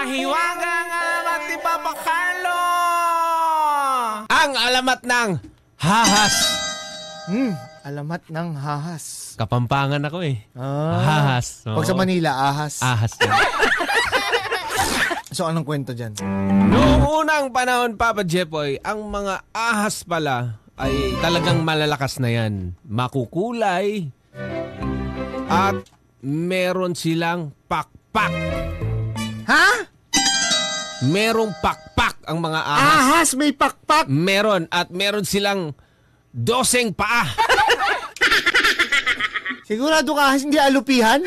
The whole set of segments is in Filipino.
mahiwagang alamat ni Papa Carlo! Ang alamat ng hahas. Alamat ng hahas. Kapampangan ako eh. Hahas. Pag sa Manila, ahas. Ahas yan. So, anong kwento dyan? Noong unang panahon, Papa Jepoy, ang mga ahas pala ay talagang malalakas na yan. Makukulay. At meron silang pakpak. Ha? Merong pakpak ang mga ahas. Ahas, may pakpak. Meron. At meron silang 12 paa. Sigurado ka ahas, hindi alupihan?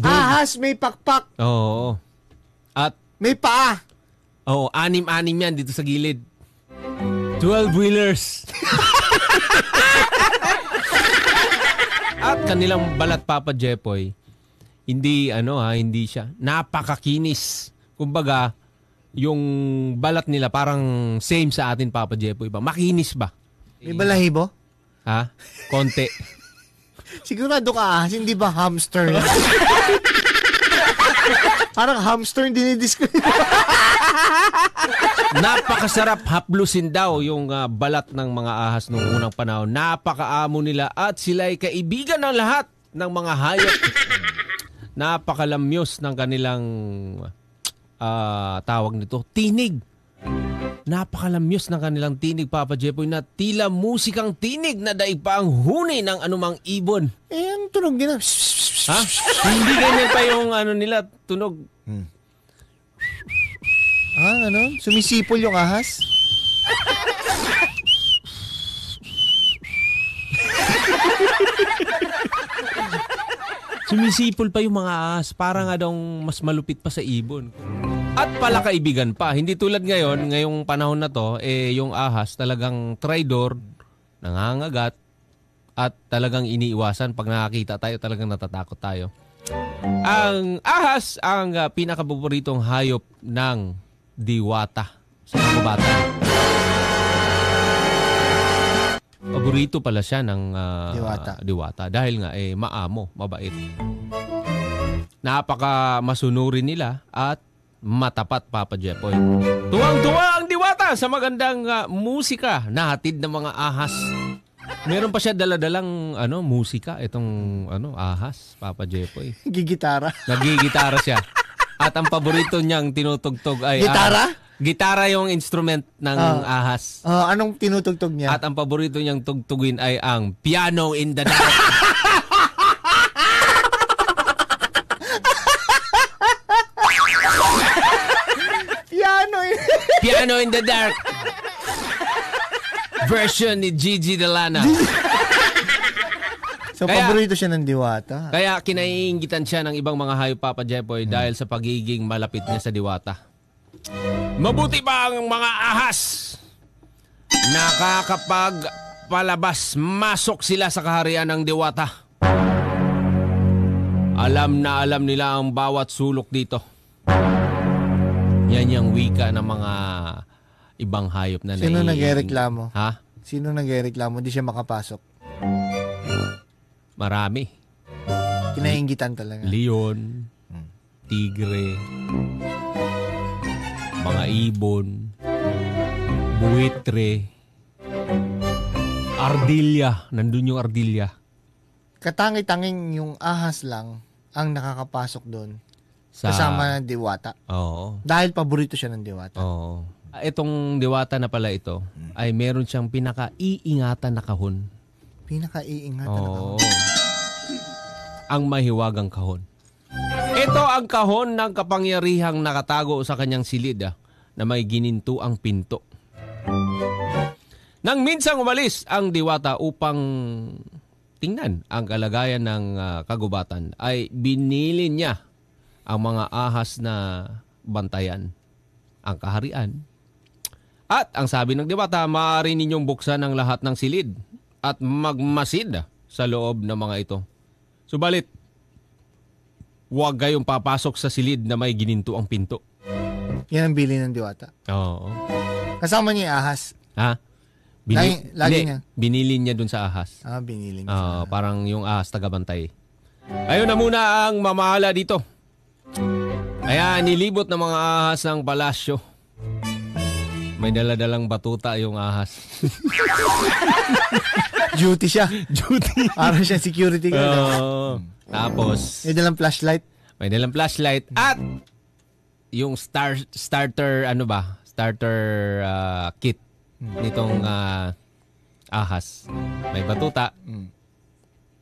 Ahas, may pakpak. Oo. At may paa. Oo, 6 yan dito sa gilid. 12-wheelers. At kanilang balat, Papa Jepoy, hindi siya napakakinis. Kumbaga, yung balat nila parang same sa atin, Papa Jepoy ba? Makinis ba? May balahibo? Ha? Konti. Sigurado ka ahas, hindi ba hamster? Parang hamster yung dinidiscuss. Napakasarap haplusin daw yung balat ng mga ahas noong unang panahon. Napakaamo nila at sila'y kaibigan ng lahat ng mga hayop. Napakalamyos ng kanilang tawag nito, tinig. Napakalamyos ng kanilang tinig, Papa Jepoy, na tila musikang tinig na daig pa ang huni ng anumang ibon. Ang tunog nila. Ha? Hindi ganyan pa yung nila, tunog. Sumisipol yung ahas? Sumisipol pa yung mga ahas. Para nga daw mas malupit pa sa ibon. At pala kaibigan pa. Hindi tulad ngayong panahon na to, yung ahas talagang traidor, nangangagat, at talagang iniiwasan. Pag nakakita tayo, talagang natatakot tayo. Ang ahas ang pinakapaboritong hayop ng diwata sa kagubatan. Paborito pala siya ng diwata dahil nga maamo, mabait. Napaka masunurin nila at matapat, Papa Jepoy. Tuwang-tuwa ang diwata sa magandang musika na hatid ng mga ahas. Meron pa siya daladalang musika itong ahas, Papa Jepoy. Gigitara. Nagigitara siya. At ang paborito niyang tinutugtog ay gitara? Gitara yung instrument ng ahas. Anong tinutugtog niya? At ang paborito niyang tugtugin ay ang Piano in the Dark. Piano in the Dark. Version ni Gigi Delana. So, paborito siya ng diwata. Kaya kinaiingitan siya ng ibang mga hayop, Papa Jepoy, dahil sa pagiging malapit niya sa diwata. Mabuti ba ang mga ahas? Nakakapagpalabas, masok sila sa kaharian ng diwata. Alam na alam nila ang bawat sulok dito. Yan yung wika ng mga ibang hayop na Sino nagrereklamo? Ha? Sino nagrereklamo? Hindi siya makapasok. Marami. Kinaingitan talaga. Leon, tigre, mga ibon, buwitre, ardilya. Nandun yung ardilya. Katangi-tanging yung ahas lang ang nakakapasok doon. Kasama ng diwata. Oo. Dahil paborito siya ng diwata. Oo. Itong diwata na pala ito ay meron siyang pinaka-iingatan na kahon. Pinaka-iingatan na kahon? Ang mahiwagang kahon. Ito ang kahon ng kapangyarihang nakatago sa kanyang silid na may gininto ang pinto. Nang minsang umalis ang diwata upang tingnan ang kalagayan ng kagubatan, ay binili niya ang mga ahas na bantayan ang kaharian. At ang sabi ng diwata, maaari ninyong buksan ang lahat ng silid at magmasid sa loob ng mga ito. Subalit, huwag kayong papasok sa silid na may gininto ang pinto. Yan ang bili ng diwata. Oo. Kasama niya yung ahas. Ha? Lagi niya. Binili niya dun sa ahas. Binili niya. Parang yung ahas tagabantay. Ayun na muna ang mamahala dito. Kaya nilibot ng mga ahas ng palasyo. May daladalang batuta yung ahas. Duty siya. Duty. Parang siya security guard. Tapos, May dalang flashlight. may dalang flashlight at yung starter kit nitong ahas. May batuta,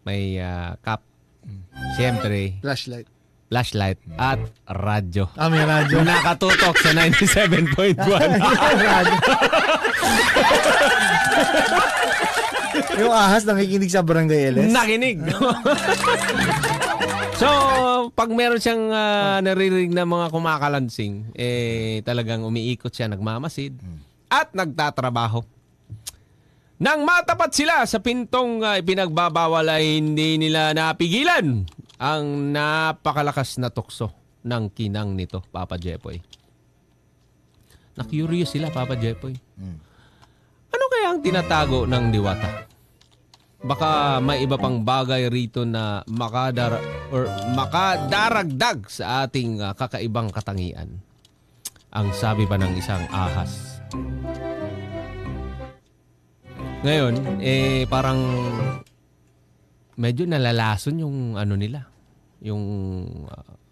may cap, siyempre, flashlight at radyo. May radyo. Nakatutok sa 97.1. Yung ahas nakikinig sa Barangay LS. Nakinig. So, pag meron siyang naririnig na mga kumakalansing, talagang umiikot siya, nagmamasid at nagtatrabaho. Nang matapat sila sa pintong ipinagbabawal ay hindi nila napigilan ang napakalakas na tukso ng kinang nito, Papa Jepoy. Na-curious sila, Papa Jepoy. Ano kaya ang tinatago ng diwata? Baka may iba pang bagay rito na makadaragdag sa ating kakaibang katangian. Ang sabi pa ng isang ahas. Ngayon, parang medyo nalalason yung nila. Yung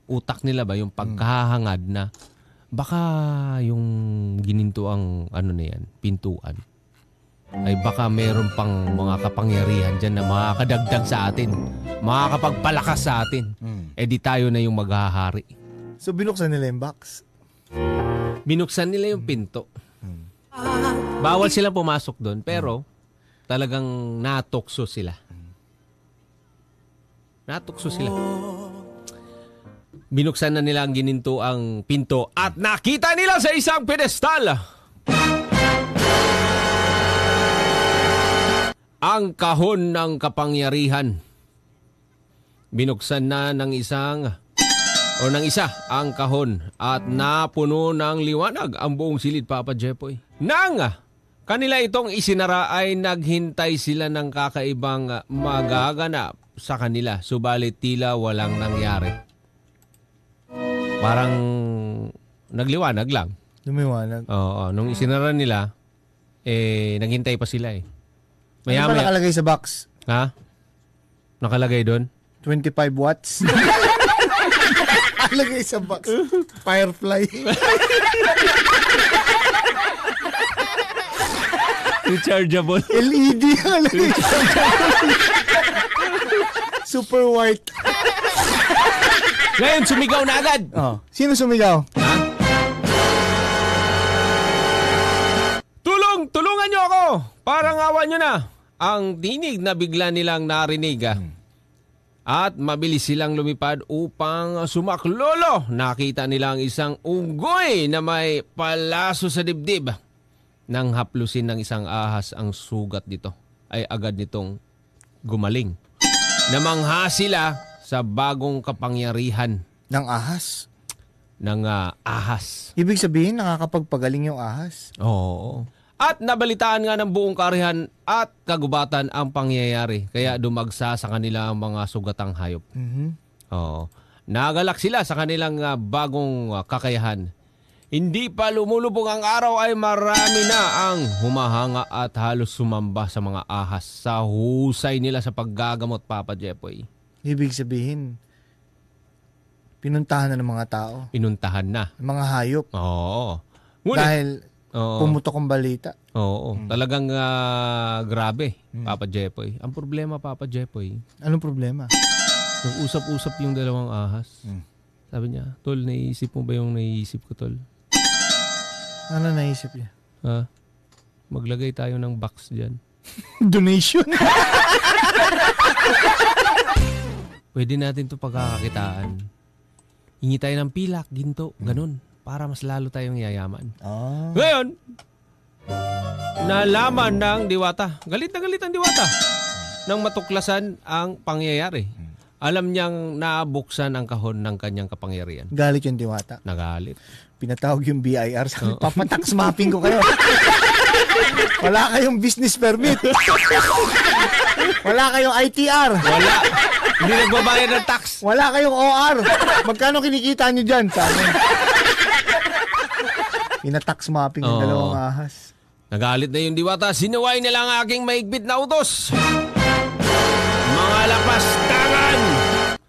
utak nila ba, yung pagkahangad na baka yung gininto ang na yan, pintuan. Ay baka meron pang mga kapangyarihan dyan na makakadagdag sa atin. Makakapagpalakas sa atin. Di tayo na yung maghahari. So binuksan nila yung box? Binuksan nila yung pinto. Bawal sila pumasok doon, pero talagang natukso sila. Binuksan na nila ang gininto ang pinto at nakita nila sa isang pedestal ang kahon ng kapangyarihan. Binuksan na ng isa ang kahon at napuno ng liwanag ang buong silid, Papa Jepoy. Nang kanila itong isinara ay naghintay sila ng kakaibang magaganap sa kanila, subalit tila walang nangyari. Parang nagliwanag lang. Lumiwanag. Oo, nung isinara nila, naghintay pa sila Ano ba nakalagay sa box? Ha? Nakalagay doon? 25 watts. Nakalagay sa box. Firefly. Rechargeable. LED. Super white. Ngayon, sumigaw na agad. Sino sumigaw? Ha? Tulungan niyo ako! Parang awa niyo na. Ang dinig na bigla nilang narinig. At mabilis silang lumipad upang sumaklolo. Nakita nilang isang unggoy na may palaso sa dibdib. Nang haplusin ng isang ahas ang sugat dito, ay agad nitong gumaling. Namangha sila sa bagong kapangyarihan. Ng ahas? Ng ahas. Ibig sabihin, nakakapagpagaling yung ahas? Oo. At nabalitaan nga ng buong karihan at kagubatan ang pangyayari. Kaya dumagsa sa kanila ang mga sugatang hayop. Oo. Nagalak sila sa kanilang bagong kakayahan. Hindi pa lumulubog ang araw ay marami na ang humahanga at halos sumamba sa mga ahas sa husay nila sa paggagamot, Papa Jepoy. Ibig sabihin, pinuntahan na ng mga tao. Pinuntahan na. Mga hayop. Oo. Ngunit, dahil pumutok ang balita. Oo. Talagang grabe, Papa Jepoy. Ang problema, Papa Jepoy. Anong problema? Nag-usap-usap yung dalawang ahas. Sabi niya, Tol, naiisip mo ba yung naiisip ko, Tol? Ano naisip niya? Maglagay tayo ng box dyan. Donation? Pwede natin ito pagkakakitaan. Hingi tayo ng pilak, ginto, ganun. Para mas lalo tayong yayaman. Ngayon, nalaman ng diwata. Galit na galit ang diwata. Nang matuklasan ang pangyayari. Alam niyang nabuksan ang kahon ng kanyang kapangyarihan. Galit yung diwata. Nagalit. Pinatawag yung BIR. Sabi, papatax mapping ko kayo. Wala kayong business permit. Wala kayong ITR. Wala. Hindi nagbabayad ng tax. Wala kayong OR. Magkano kinikita nyo dyan? Sabi. Pina-tax mapping yung dalawang ahas. Nagalit na yung diwata. Sinuway nila ang aking maigpit na utos. Mga lapas tangan!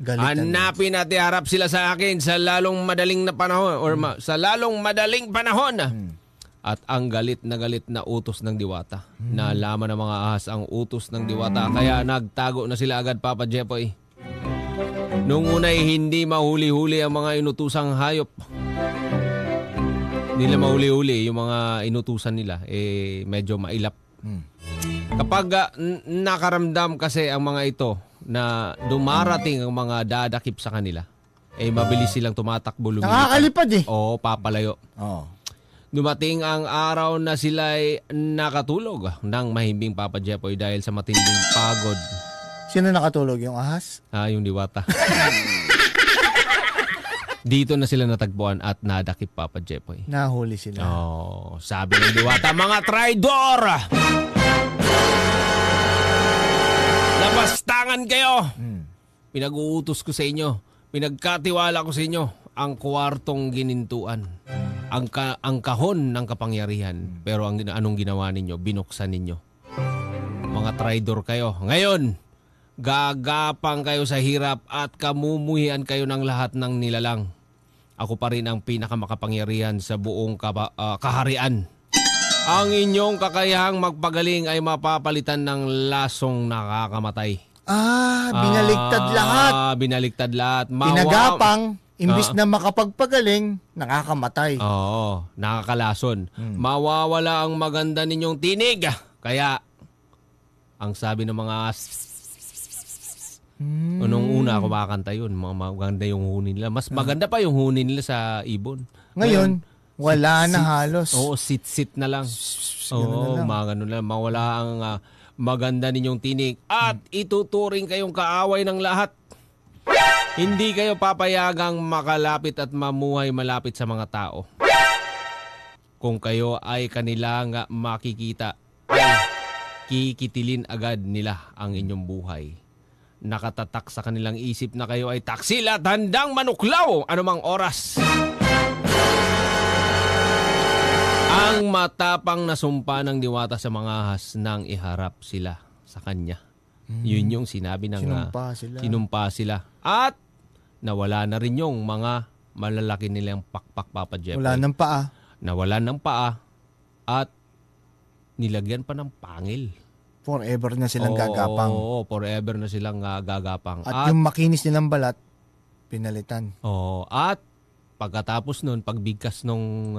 Hanapin at iharap sila sa akin sa lalong madaling na panahon or sa lalong madaling panahon. At ang galit na utos ng diwata. Nalaman ng mga ahas ang utos ng diwata. Kaya nagtago na sila agad, Papa Jepoy. Nung una'y hindi mahuli-huli ang mga inutusang hayop. Hindi nila mahuli-huli yung mga inutusan nila. Medyo mailap. Kapag nakaramdam kasi ang mga ito na dumarating ang mga dadakip sa kanila, mabilis silang tumatakbo, lumilipad. Nakakalipad Oo, papalayo. Oo. Dumating ang araw na sila'y nakatulog ng mahimbing, Papa Jepoy, dahil sa matinding pagod. Sino nakatulog? Yung ahas? Yung diwata. Dito na sila natagpuan at nadakip, Papa Jepoy. Nahuli sila. Sabi ng diwata, mga traidor! Labastangan kayo! Pinag-uutos ko sa inyo. Pinagkatiwala ko sa inyo ang kwartong ginintuan. Ang kahon ng kapangyarihan. Pero anong ginawa ninyo? Binuksan ninyo. Mga traidor kayo. Ngayon, gagapang kayo sa hirap at kamumuhian kayo ng lahat ng nilalang. Ako pa rin ang pinakamakapangyarihan sa buong kaharian. Ang inyong kakayahang magpagaling ay mapapalitan ng lasong nakakamatay. Binaligtad lahat. Binaligtad lahat. Pinagapang, imbis na makapagpagaling, nakakamatay. Oo, nakakalason. Mawawala ang maganda ninyong tinig. Kaya, ang sabi ng mga nung una kumakanta yun, maganda yung huni nila. Mas maganda pa yung huni nila sa ibon. Ngayon, wala na halos. Oo, sit-sit na lang. Oo, mga ganun lang. Mawala ang maganda ninyong tinig. At ituturing kayong kaaway ng lahat. Hindi kayo papayagang makalapit at mamuhay malapit sa mga tao. Kung kayo ay kanilang makikita, kikitilin agad nila ang inyong buhay. Nakatatak sa kanilang isip na kayo ay taksil at handang manuklaw anumang oras. Ang matapang na sumpa ng diwata sa mga ahas nang iharap sila sa kanya. Yun yung sinabi ng sinumpa sila. At nawala na rin yung mga malalaki nilang pakpak, Papa Jepoy. Wala ng paa. Nawala ng paa at nilagyan pa ng pangil. Forever na silang gagapang. Oo, forever na silang gagapang. At yung makinis nilang balat, pinalitan. Oo, at pagkatapos nun, pagbigkas nung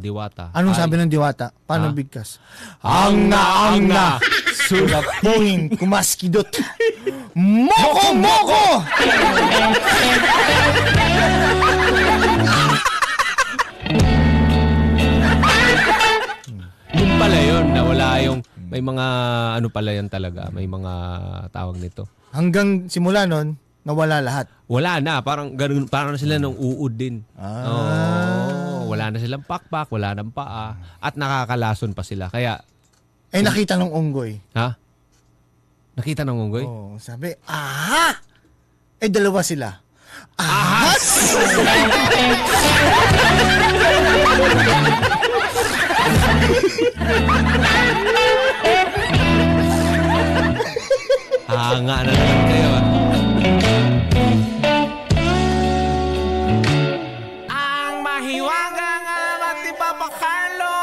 diwata. Anong sabi ng diwata? Paano bigkas? Ang na! Sulapuhin, kumaskidot. Moko! Yung pala yun, nawala yung, may mga ano pala yan talaga, may mga tawag nito. Hanggang simula nun, nawala lahat. Wala na, parang ganun, parang sila nung uod din. Wala na silang pakpak, wala nang paa, at nakakalason pa sila. Kaya nakita ng unggoy. Ha? Nakita ng unggoy? Oo, sabi, aha! Dalawa sila. Ahas! Hanga na naman kayo. Ang mahiwagang at Papa Carlo